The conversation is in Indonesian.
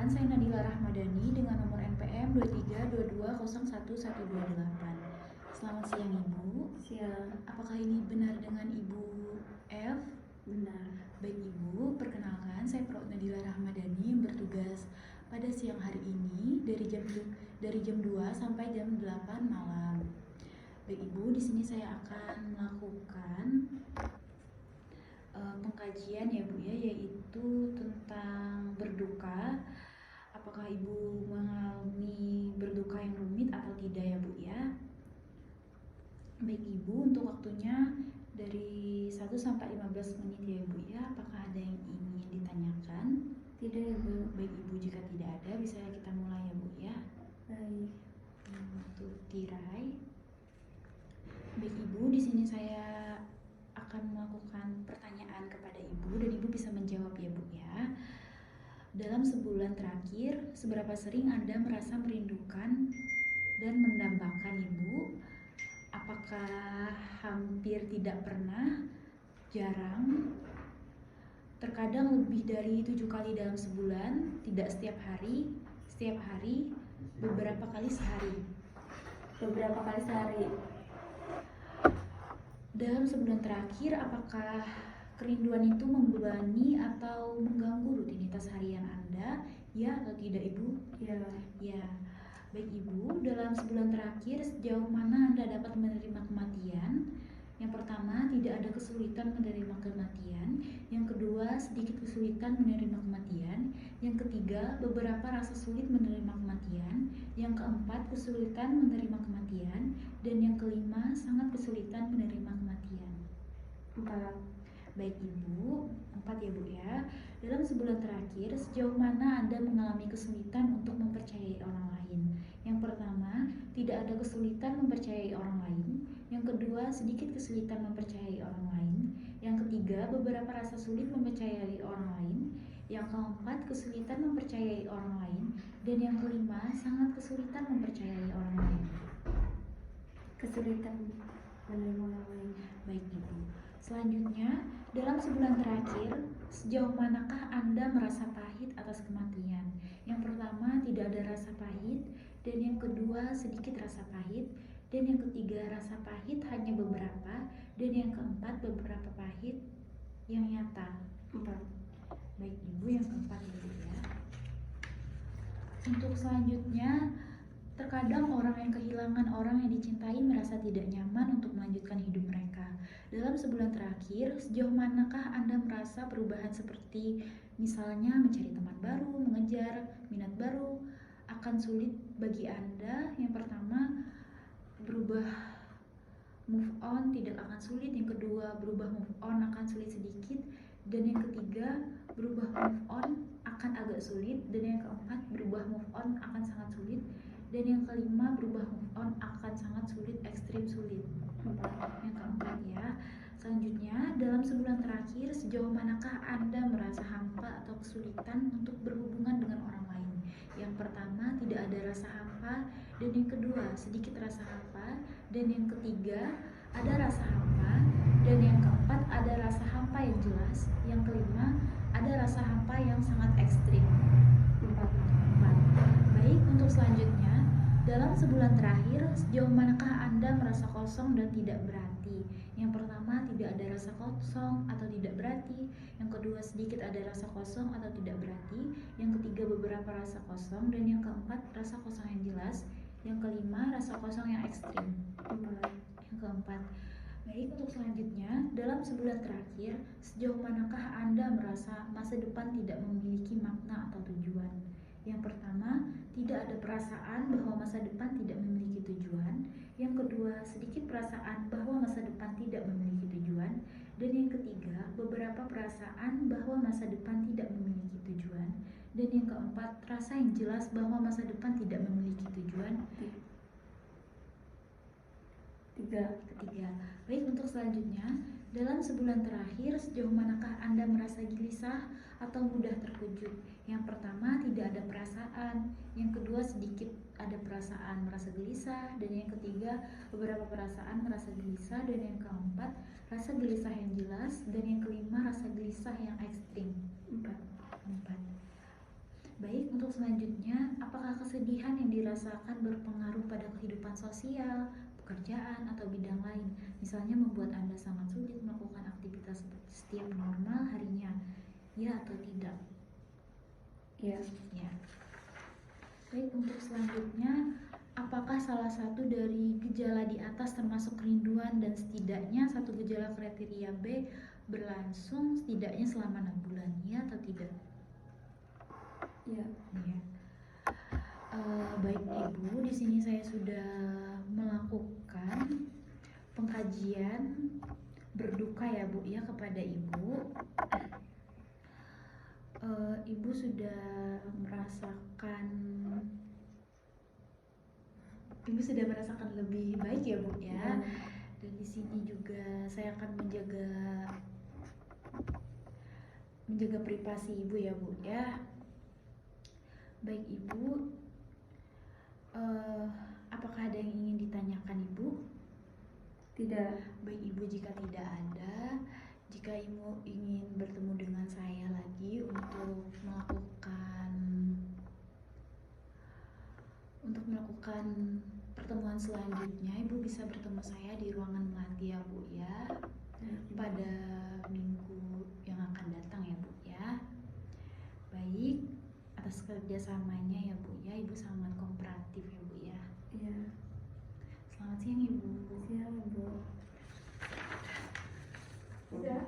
saya Nadila Rahmadani dengan nomor NPM 2322011128. Selamat siang Ibu. Siang. Apakah ini benar dengan Ibu F? Benar. Baik Ibu, perkenalkan saya Pro Nadila Rahmadani yang bertugas pada siang hari ini dari jam 2 sampai jam 8 malam. Baik Ibu, di sini saya akan melakukan pengkajian ya Bu ya, yaitu tentang berduka. Apakah Ibu mengalami berduka yang rumit atau tidak ya Bu ya? Baik Ibu, untuk waktunya dari 1 sampai 15 menit ya Bu ya. Apakah ada yang ingin ditanyakan? Tidak ya Bu. Baik Ibu, jika tidak ada bisa kita mulai ya Bu ya. Baik. Untuk tirai. Baik Ibu, di sini saya akan melakukan pertanyaan kepada Ibu dan Ibu bisa menjawab ya Bu ya. Dalam sebulan terakhir, seberapa sering Anda merasa merindukan dan mendambakan Ibu? Apakah hampir tidak pernah, jarang, terkadang lebih dari 7 kali dalam sebulan, tidak setiap hari, beberapa kali sehari? Beberapa kali sehari. Dalam sebulan terakhir, apakah kerinduan itu membebani atau mengganggu rutinitas harian Anda? Ya atau tidak Ibu? Ya. Ya. Baik Ibu, dalam sebulan terakhir sejauh mana Anda dapat menerima kematian? Yang pertama, tidak ada kesulitan menerima kematian. Yang kedua, sedikit kesulitan menerima kematian. Yang ketiga, beberapa rasa sulit menerima kematian. Yang keempat, kesulitan menerima kematian. Dan yang kelima, sangat kesulitan menerima kematian. 4. Baik Ibu, 4 ya Bu ya. Dalam sebulan terakhir, sejauh mana Anda mengalami kesulitan untuk mempercayai orang lain? Yang pertama, tidak ada kesulitan mempercayai orang lain. Yang kedua, sedikit kesulitan mempercayai orang lain. Yang ketiga, beberapa rasa sulit mempercayai orang lain. Yang keempat, kesulitan mempercayai orang lain. Dan yang kelima, sangat kesulitan mempercayai orang lain. Kesulitan menerima orang lain. Baik Ibu. Selanjutnya, dalam sebulan terakhir, sejauh manakah Anda merasa pahit atas kematian? Yang pertama, tidak ada rasa pahit. Dan yang kedua, sedikit rasa pahit. Dan yang ketiga, rasa pahit hanya beberapa. Dan yang keempat, beberapa pahit yang nyata. 4. Baik Ibu, yang keempat Ibu ya. Untuk selanjutnya, terkadang orang yang kehilangan orang yang dicintai merasa tidak nyaman untuk melanjutkan hidup mereka. Dalam sebulan terakhir, sejauh manakah Anda merasa perubahan seperti misalnya mencari teman baru, mengejar minat baru, akan sulit bagi Anda? Yang pertama, berubah move on tidak akan sulit. Yang kedua, berubah move on akan sulit sedikit. Dan yang ketiga, berubah move on akan agak sulit. Dan yang keempat, berubah move on akan sangat sulit. Dan yang kelima, berubah move on akan sangat sulit, ekstrim sulit. Yang keempat ya. Selanjutnya, dalam sebulan terakhir, sejauh manakah Anda merasa hampa atau kesulitan untuk berhubungan dengan orang lain? Yang pertama, tidak ada rasa hampa. Dan yang kedua, sedikit rasa hampa. Dan yang ketiga, ada rasa hampa. Dan yang keempat, ada rasa hampa yang jelas. Yang kelima, ada rasa hampa yang sangat ekstrim. 4. Baik, untuk selanjutnya, dalam sebulan terakhir, sejauh manakah Anda merasa kosong dan tidak berarti? Yang pertama, tidak ada rasa kosong atau tidak berarti. Yang kedua, sedikit ada rasa kosong atau tidak berarti. Yang ketiga, beberapa rasa kosong. Dan yang keempat, rasa kosong yang jelas. Yang kelima, rasa kosong yang ekstrim. 4. Yang keempat. Baik, untuk selanjutnya, dalam sebulan terakhir, sejauh manakah Anda merasa masa depan tidak memiliki makna atau tujuan? Yang pertama, tidak ada perasaan bahwa masa depan tidak memiliki tujuan. Yang kedua, sedikit perasaan bahwa masa depan tidak memiliki tujuan. Dan yang ketiga, beberapa perasaan bahwa masa depan tidak memiliki tujuan. Dan yang keempat, rasa yang jelas bahwa masa depan tidak memiliki tujuan. 3. Baik, untuk selanjutnya, dalam sebulan terakhir, sejauh manakah Anda merasa gelisah atau mudah terkejut? Yang pertama, tidak ada perasaan. Yang kedua, sedikit ada perasaan merasa gelisah. Dan yang ketiga, beberapa perasaan merasa gelisah. Dan yang keempat, rasa gelisah yang jelas. Dan yang kelima, rasa gelisah yang ekstrim. 4. Baik, Untuk selanjutnya, apakah kesedihan yang dirasakan berpengaruh pada kehidupan sosial, pekerjaan, atau bidang lain? Misalnya membuat Anda sangat sulit melakukan aktivitas seperti setiap normal harinya. Ya atau tidak? Iya. Ya. Baik, untuk selanjutnya, apakah salah satu dari gejala di atas termasuk kerinduan dan setidaknya satu gejala kriteria B berlangsung setidaknya selama 6 bulan? Ya atau tidak? Iya. Ya. Baik Ibu, di sini saya sudah melakukan pengkajian berduka ya Bu ya kepada Ibu. Ibu sudah merasakan lebih baik ya Bu ya. Dan di sini juga saya akan menjaga privasi Ibu ya Bu ya. Baik Ibu, apakah ada yang ingin ditanyakan Ibu? Tidak. Baik Ibu, jika tidak ada, jika Ibu ingin bertemu dengan saya lagi untuk melakukan pertemuan selanjutnya, Ibu bisa bertemu saya di ruangan melati ya Bu ya, pada minggu yang akan datang ya Bu ya. Baik, atas kerjasamanya ya Bu ya, Ibu sangat kooperatif ya Bu ya. Iya. Selamat siang Ibu. Siang, Bu. Udah.